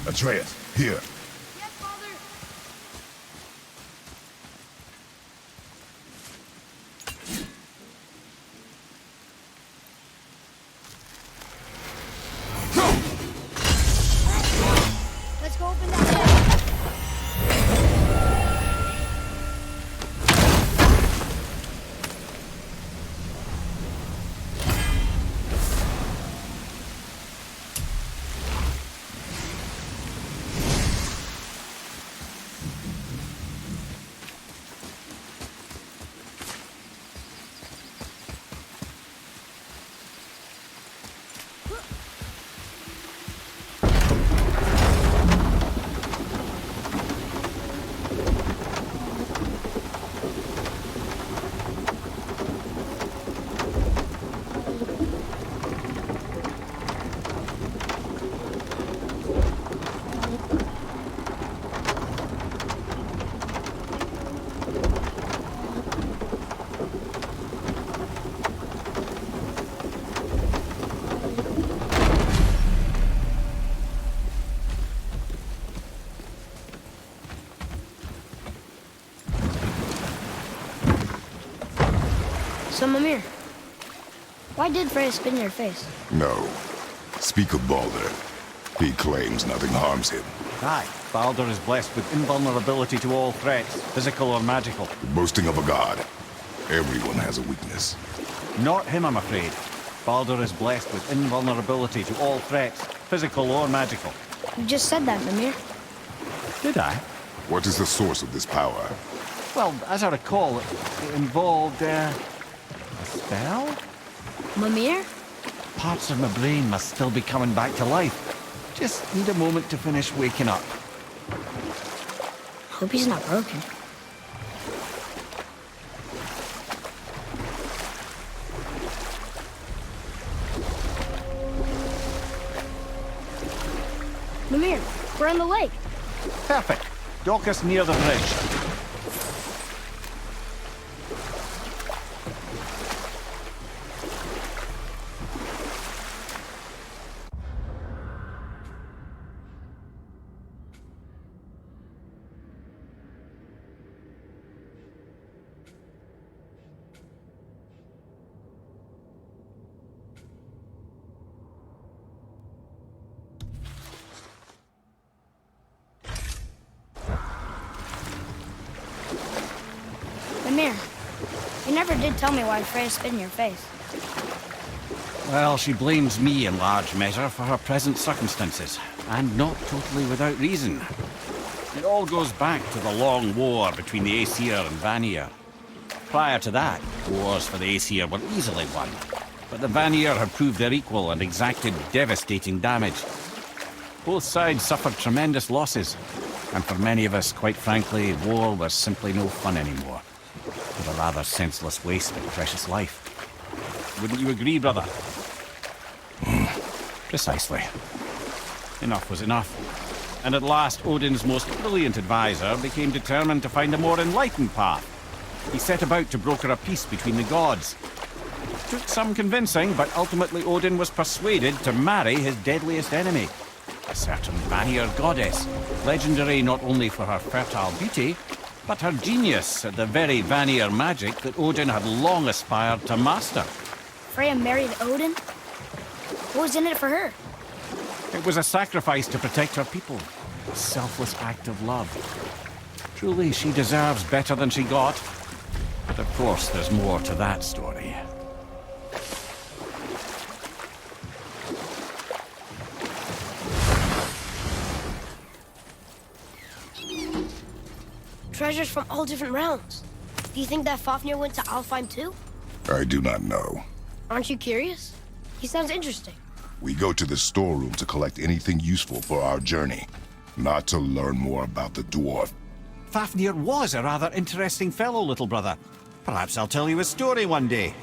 Atreus, here. Yes, Father. Let's go open that door. So, Mimir, why did Freya spit in your face? No. Speak of Baldur. He claims nothing harms him. Aye, Baldur is blessed with invulnerability to all threats, physical or magical. The boasting of a god. Everyone has a weakness. Not him, I'm afraid. Baldur is blessed with invulnerability to all threats, physical or magical. You just said that, Mimir. Did I? What is the source of this power? Well, as I recall, it involved, a spell? Mimir? Parts of my brain must still be coming back to life. Just need a moment to finish waking up. Hope he's not broken. Mimir, we're on the lake. Perfect. Dock us near the bridge. Mimir, you never did tell me why Freya spit in your face. Well, she blames me in large measure for her present circumstances, and not totally without reason. It all goes back to the long war between the Aesir and Vanir. Prior to that, wars for the Aesir were easily won, but the Vanir had proved their equal and exacted devastating damage. Both sides suffered tremendous losses, and for many of us, quite frankly, war was simply no fun anymore. It was a rather senseless waste of precious life. Wouldn't you agree, brother? Precisely. Enough was enough. And at last, Odin's most brilliant advisor became determined to find a more enlightened path. He set about to broker a peace between the gods. It took some convincing, but ultimately Odin was persuaded to marry his deadliest enemy, a certain Vanir goddess, legendary not only for her fertile beauty, but her genius at the very Vanir magic that Odin had long aspired to master. Freya married Odin? What was in it for her? It was a sacrifice to protect her people, a selfless act of love. Truly, she deserves better than she got. But of course, there's more to that story. Treasures from all different realms. Do you think that Fafnir went to Alfheim too? I do not know. Aren't you curious? He sounds interesting. We go to the storeroom to collect anything useful for our journey, not to learn more about the dwarf. Fafnir was a rather interesting fellow, little brother. Perhaps I'll tell you a story one day.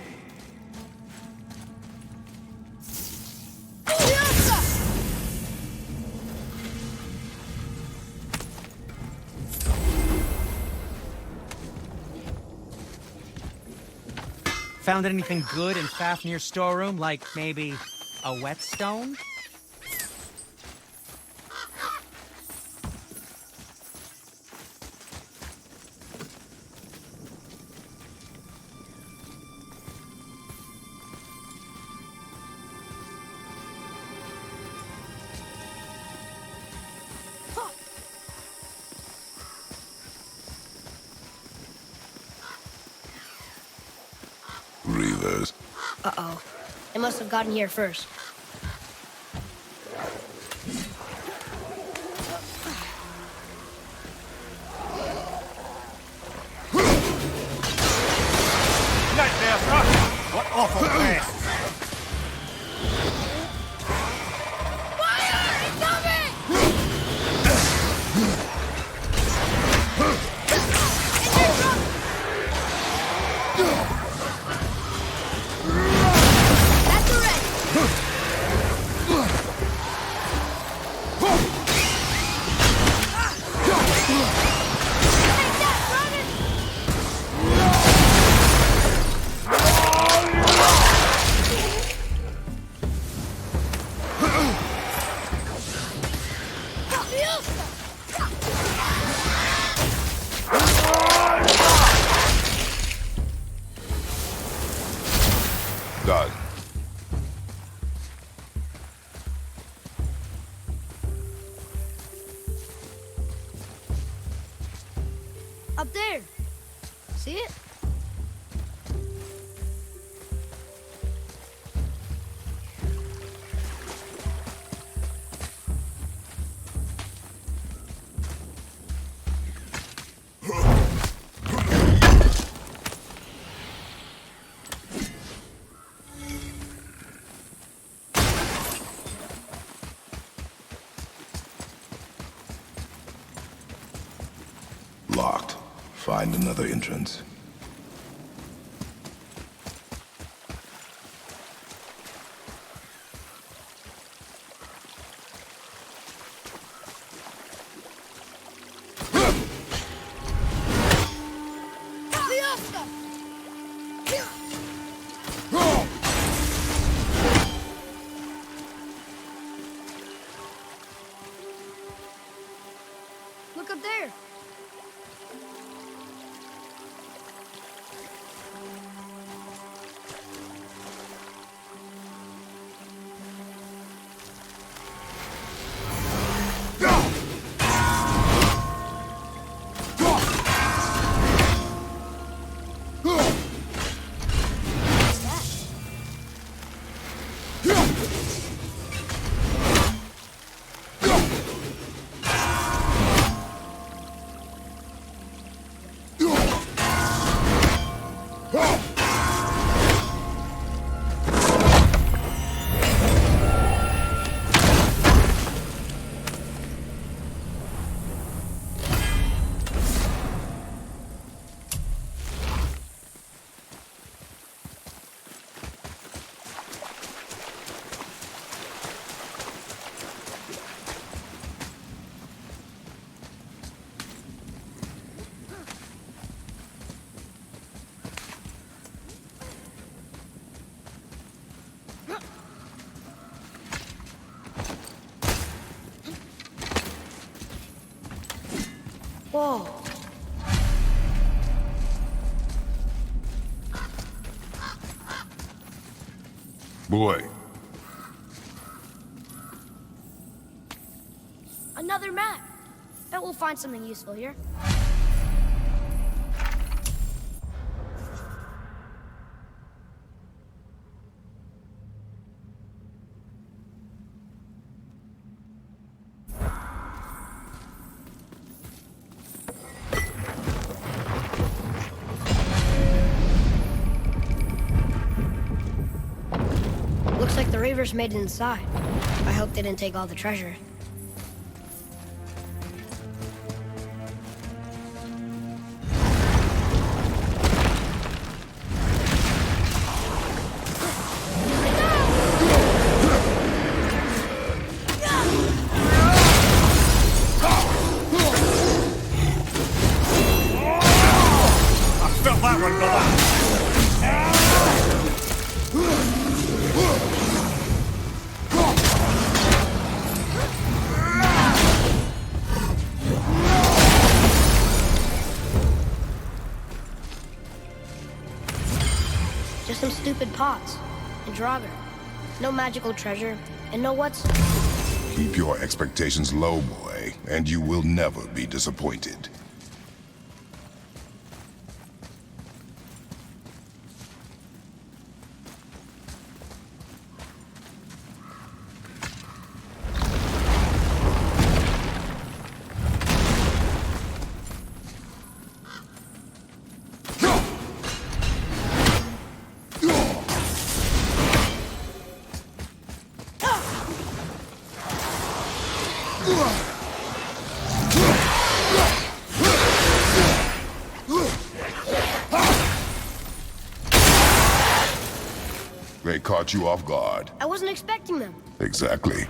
Found anything good in Fafnir's storeroom, like maybe a whetstone? breathers. Uh-oh. They must have gotten here first. Nightmare thrust! What awful mess! Done. Up there. See it? Locked. Find another entrance. Look up there. Whoa. Boy, Another map. Bet we'll find something useful here. Looks like the Reavers made it inside. I hope they didn't take all the treasure. I felt that one go back! Just some stupid pots and Draugr. No magical treasure, and no what's... keep your expectations low, boy, and you will never be disappointed. They caught you off guard. I wasn't expecting them. Exactly.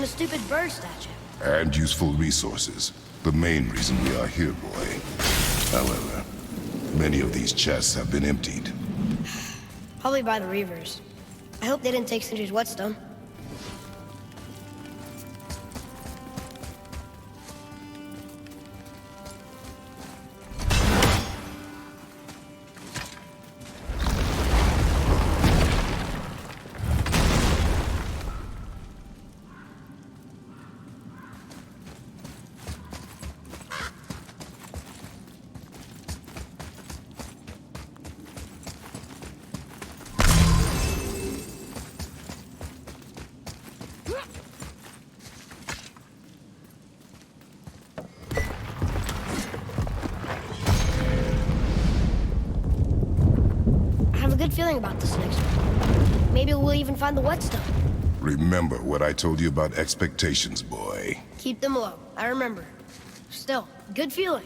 Stupid bird statue. And useful resources. The main reason we are here, boy. However, many of these chests have been emptied. Probably by the Reavers. I hope they didn't take Cinder's whetstone. Good feeling about this next one. Maybe we'll even find the whetstone. Remember what I told you about expectations, boy. Keep them low. I remember. Still, good feeling.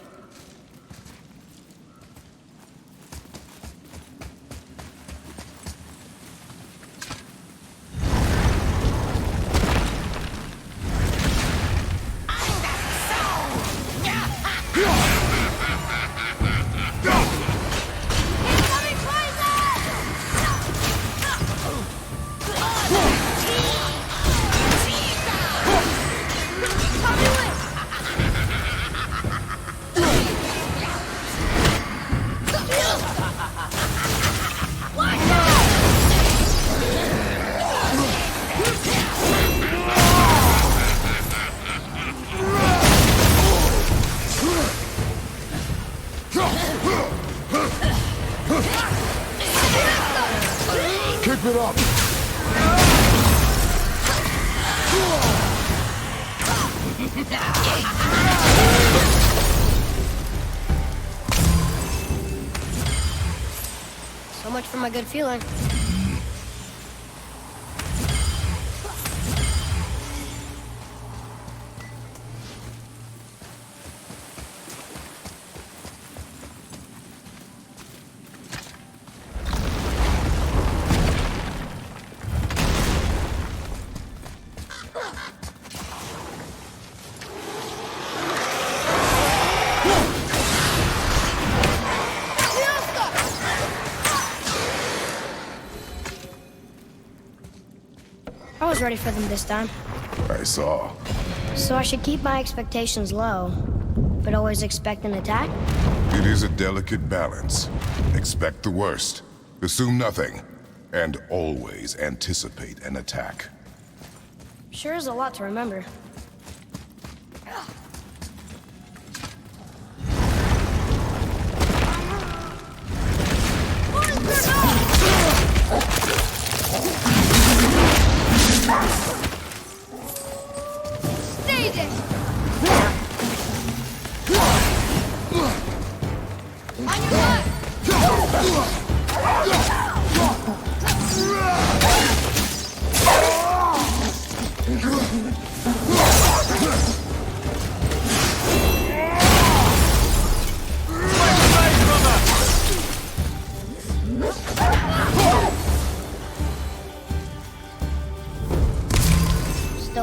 Keep it up! So much for my good feeling. I was ready for them this time. I saw. So I should keep my expectations low, but always expect an attack? It is a delicate balance. Expect the worst, assume nothing, and always anticipate an attack. Sure is a lot to remember. Stay there! On your mark!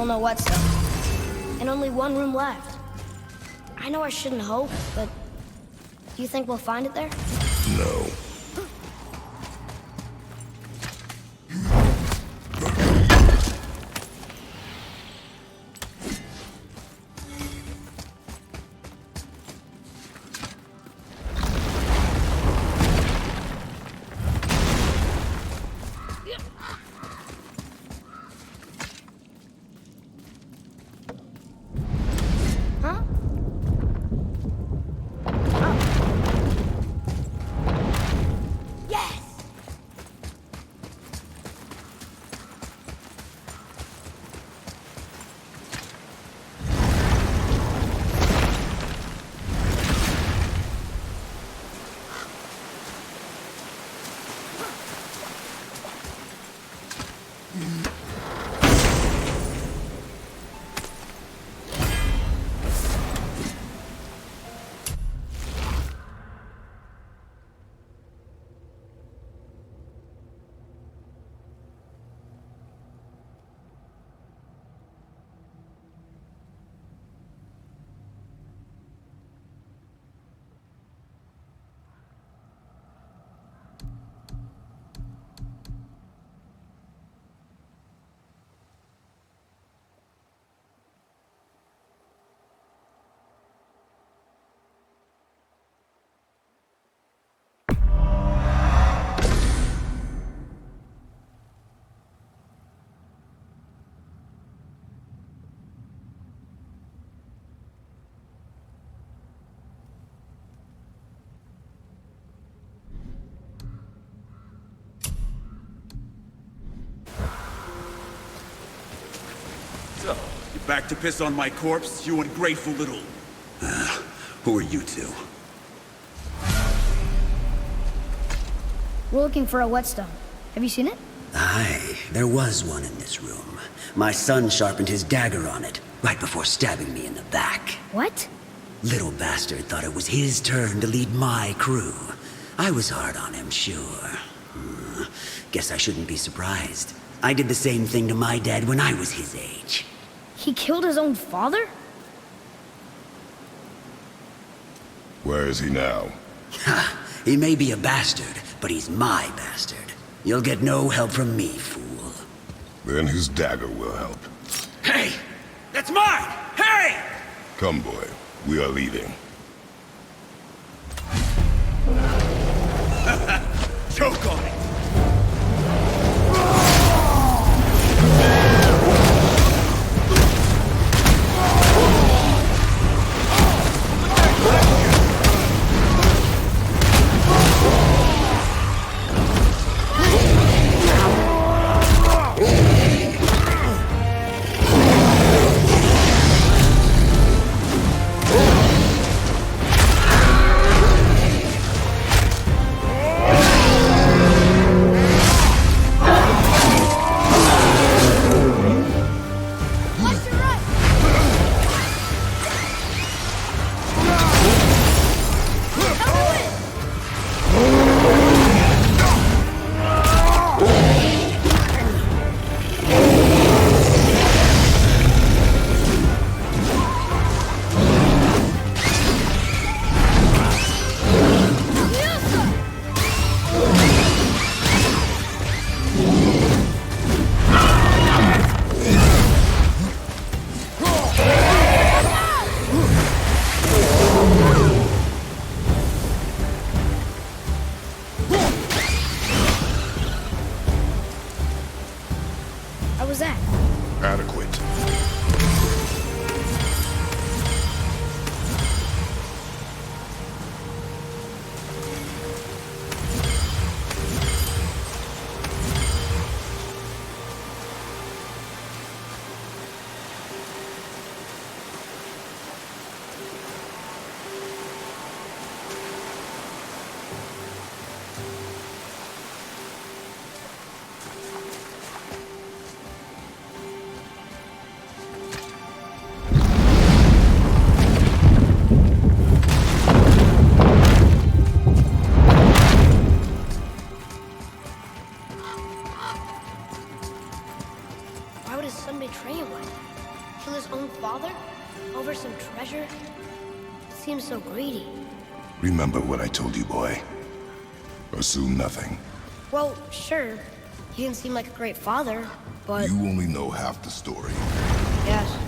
Still no whetstone. And only one room left. I know I shouldn't hope, but do you think we'll find it there? No. Huh? Yes! So, you back to piss on my corpse, you ungrateful little... who are you two? We're looking for a whetstone. Have you seen it? Aye, there was one in this room. My son sharpened his dagger on it, right before stabbing me in the back. What? Little bastard thought it was his turn to lead my crew. I was hard on him, sure. Guess I shouldn't be surprised. I did the same thing to my dad when I was his age. He killed his own father? Where is he now? Ha! He may be a bastard, but he's my bastard. You'll get no help from me, fool. Then his dagger will help. Hey! That's mine! Hey! Come, boy. We are leaving. Choke on it! How was that? Adequate. Why would his son betray him like that? Kill his own father? Over some treasure? Seems so greedy. Remember what I told you, boy. Assume nothing. Well, sure. He didn't seem like a great father, but... You only know half the story. Yes.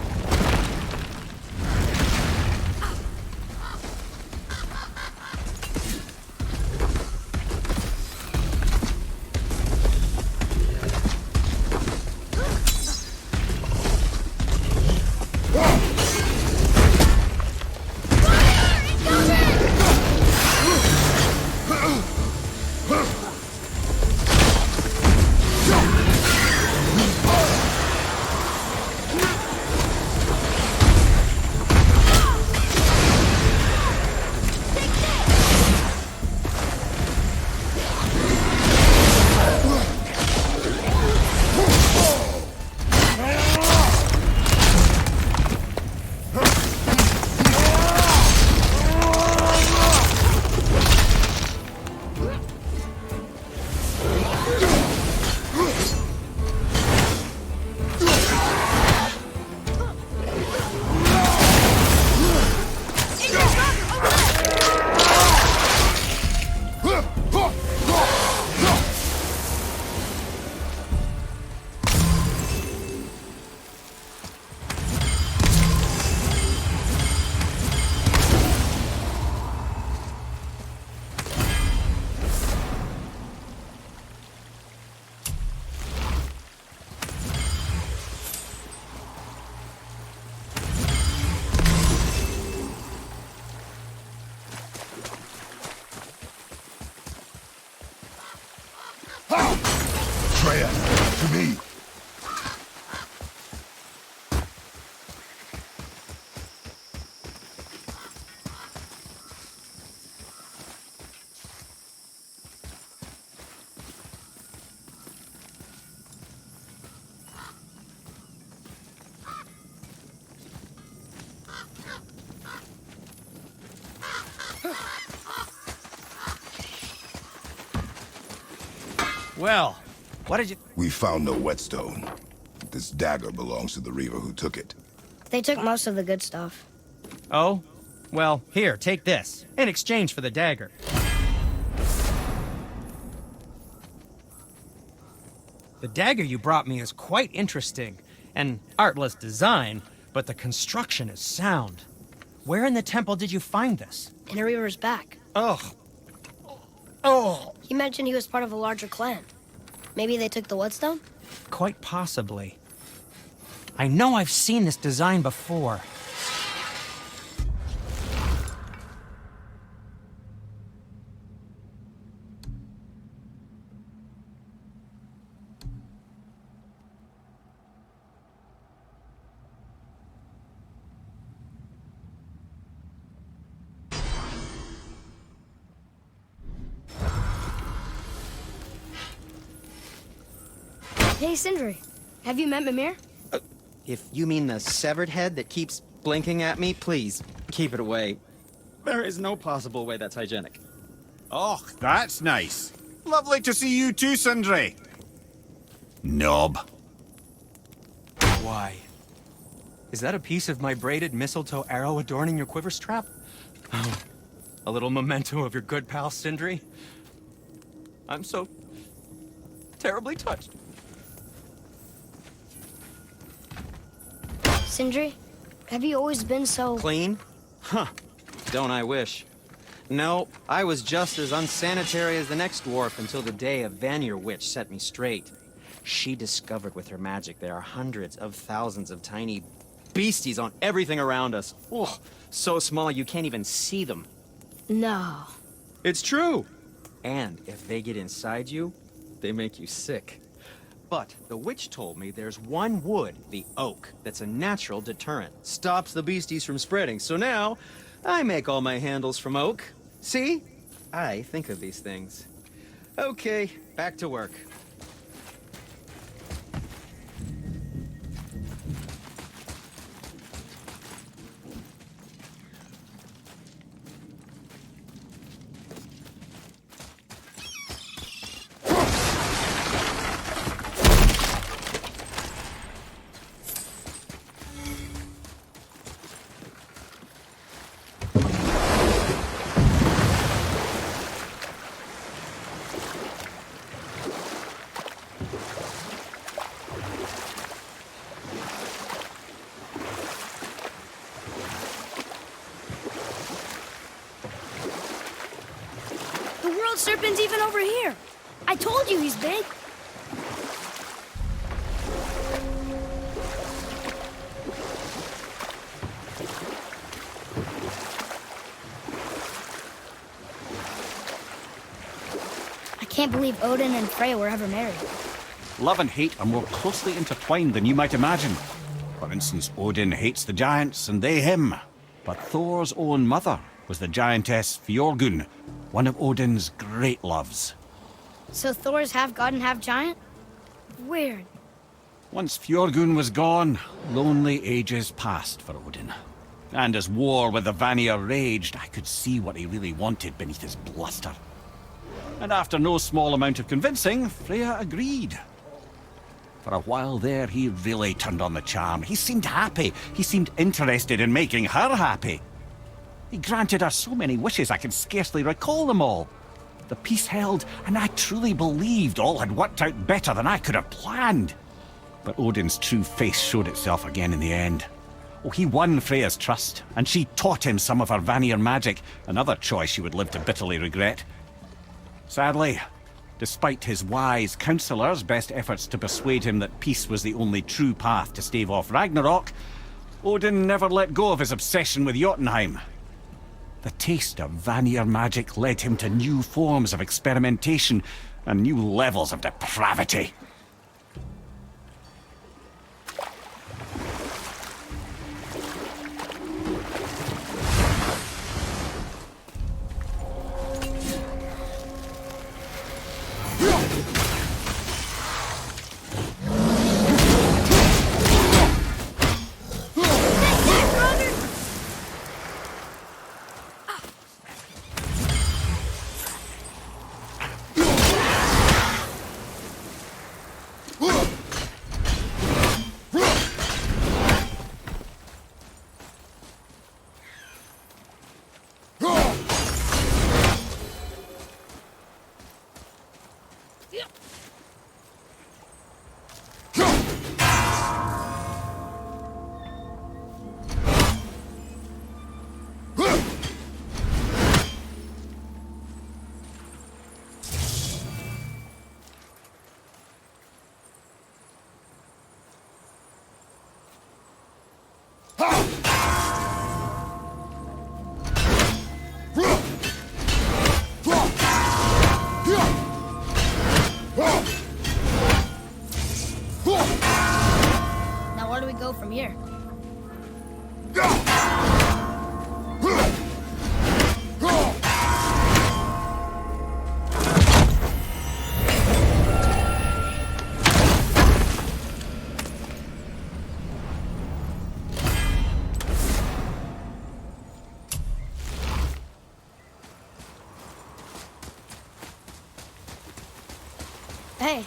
Freya, to me. Well, what did you... We found no whetstone. This dagger belongs to the Reaver who took it. They took most of the good stuff. Oh? Well, here, take this. In exchange for the dagger. The dagger you brought me is quite interesting. An artless design, but the construction is sound. Where in the temple did you find this? In a Reaver's back. Ugh. Oh! He mentioned he was part of a larger clan. Maybe they took the whetstone? Quite possibly. I know I've seen this design before. Hey, Sindri. Have you met Mimir? If you mean the severed head that keeps blinking at me, please, keep it away. There is no possible way that's hygienic. Oh, that's nice. Lovely to see you too, Sindri. Knob. Why? Is that a piece of my braided mistletoe arrow adorning your quiver strap? Oh, a little memento of your good pal, Sindri? I'm so terribly touched. Sindri, have you always been so... Clean? Huh. Don't I wish. No, I was just as unsanitary as the next dwarf until the day a Vanir witch set me straight. She discovered with her magic there are hundreds of thousands of tiny beasties on everything around us. Oh, so small you can't even see them. No. It's true. And if they get inside you, they make you sick. But the witch told me there's one wood, the oak, that's a natural deterrent. Stops the beasties from spreading. So now, I make all my handles from oak. See? I think of these things. Okay, back to work. serpent's even over here. I told you he's big. I can't believe Odin and Freya were ever married. Love and hate are more closely intertwined than you might imagine. For instance, Odin hates the giants and they him. But Thor's own mother was the giantess Fjorgun, one of Odin's great loves. So Thor's half god and half giant? Weird. Once Fjorgun was gone, lonely ages passed for Odin. And as war with the Vanir raged, I could see what he really wanted beneath his bluster. And after no small amount of convincing, Freya agreed. For a while there, he really turned on the charm. He seemed happy. He seemed interested in making her happy. He granted her so many wishes I can scarcely recall them all. The peace held, and I truly believed all had worked out better than I could have planned. But Odin's true face showed itself again in the end. Oh, he won Freya's trust, and she taught him some of her Vanir magic, another choice she would live to bitterly regret. Sadly, despite his wise counselors' best efforts to persuade him that peace was the only true path to stave off Ragnarok, Odin never let go of his obsession with Jotunheim. The taste of Vanir magic led him to new forms of experimentation and new levels of depravity. Now where do we go from here? Hey,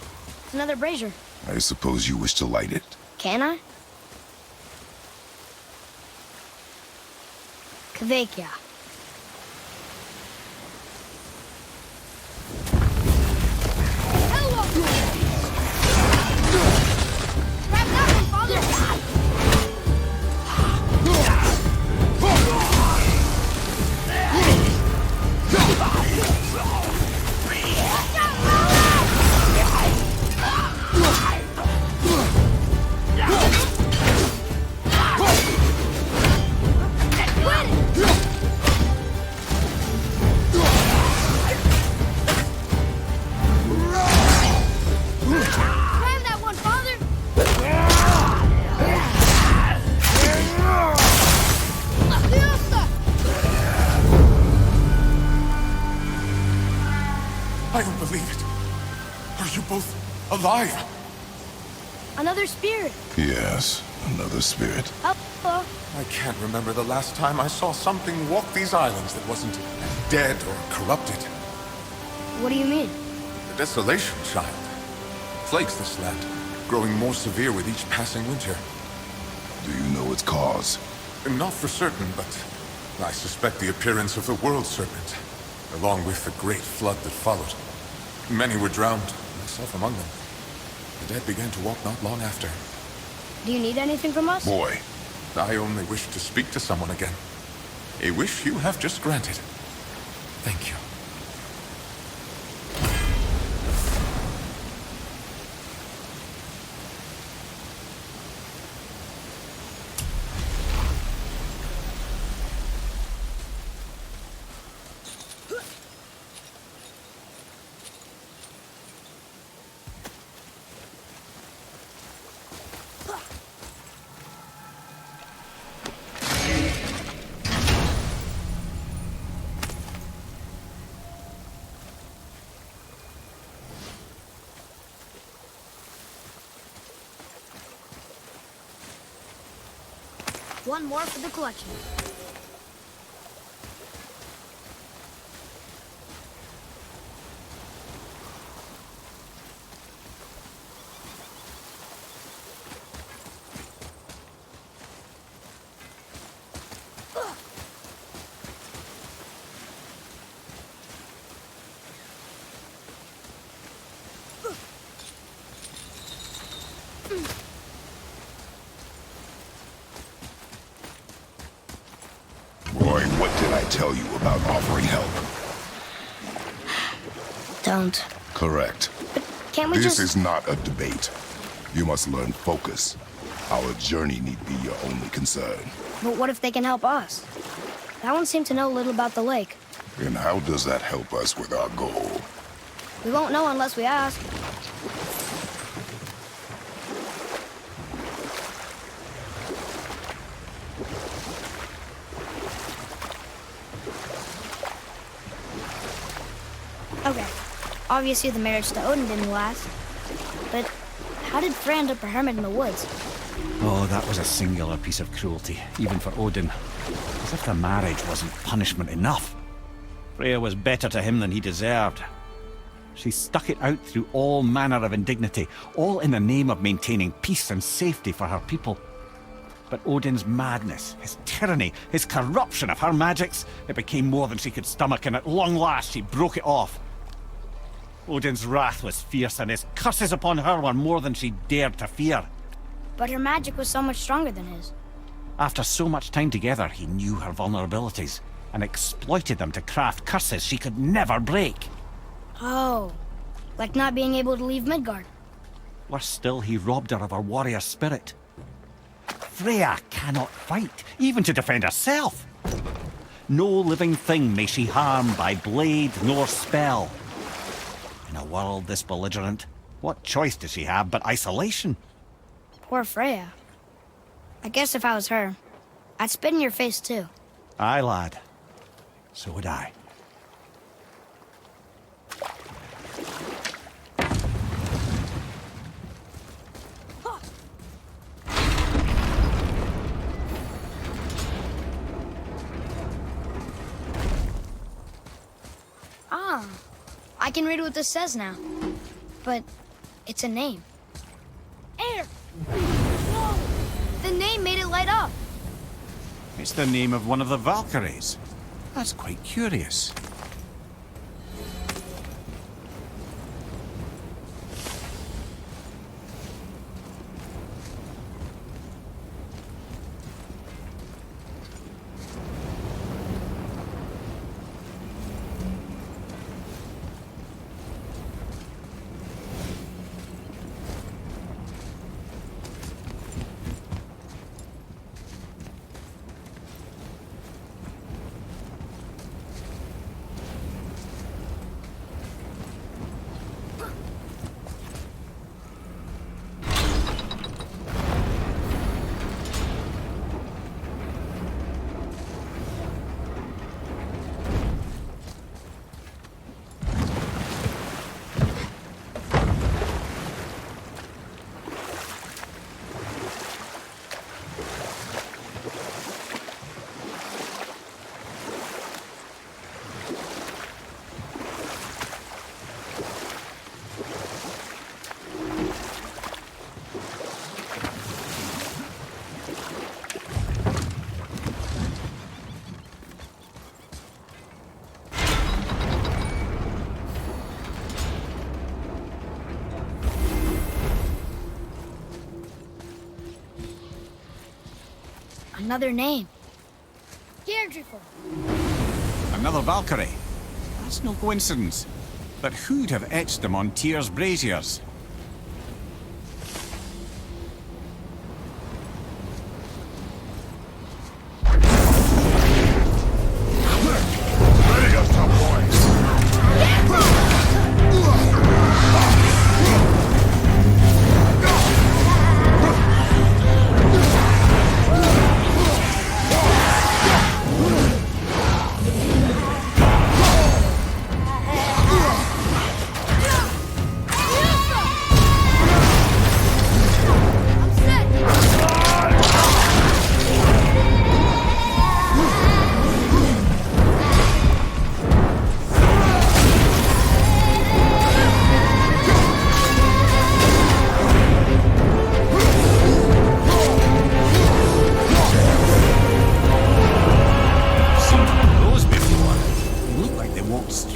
another brazier. I suppose you wish to light it. Can I? Kveikja. Grab that one, Father! Grab that one, Father! I don't believe it. Are you both alive? Another spirit. Yes, another spirit. Hello. I can't remember the last time I saw something walk these islands that wasn't dead or corrupted. What do you mean? The desolation, child. Plagues this land, growing more severe with each passing winter. Do you know its cause? Not for certain, but I suspect the appearance of the World Serpent, along with the great flood that followed. Many were drowned, myself among them. The dead began to walk not long after. Do you need anything from us? Boy, I only wish to speak to someone again. A wish you have just granted. Thank you. One more for the collection. Roy, what did I tell you about offering help? Don't. Correct. Can't we This just... is not a debate. You must learn focus. Our journey need be your only concern. But what if they can help us? That one seemed to know a little about the lake. And how does that help us with our goal? We won't know unless we ask. Okay. Obviously the marriage to Odin didn't last. But how did Frey end up a hermit in the woods? Oh, that was a singular piece of cruelty, even for Odin. As if the marriage wasn't punishment enough. Freya was better to him than he deserved. She stuck it out through all manner of indignity, all in the name of maintaining peace and safety for her people. But Odin's madness, his tyranny, his corruption of her magics, it became more than she could stomach, and at long last she broke it off. Odin's wrath was fierce, and his curses upon her were more than she dared to fear. But her magic was so much stronger than his. After so much time together, he knew her vulnerabilities, and exploited them to craft curses she could never break. Oh, like not being able to leave Midgard. Worse still, he robbed her of her warrior spirit. Freya cannot fight, even to defend herself. No living thing may she harm by blade nor spell. In a world this belligerent, what choice does she have but isolation? Poor Freya. I guess if I was her, I'd spit in your face too. Aye, lad. So would I. Ah, I can read what this says now. But it's a name. Air! Whoa! The name made it light up. It's the name of one of the Valkyries. That's quite curious. Another name. Deirdre. Another Valkyrie. That's no coincidence. But who'd have etched them on Tyr's braziers? Ready up, top boys!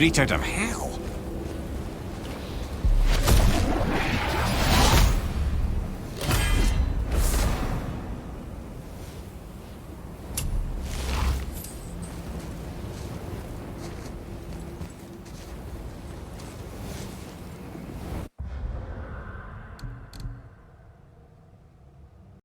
straight out of hell.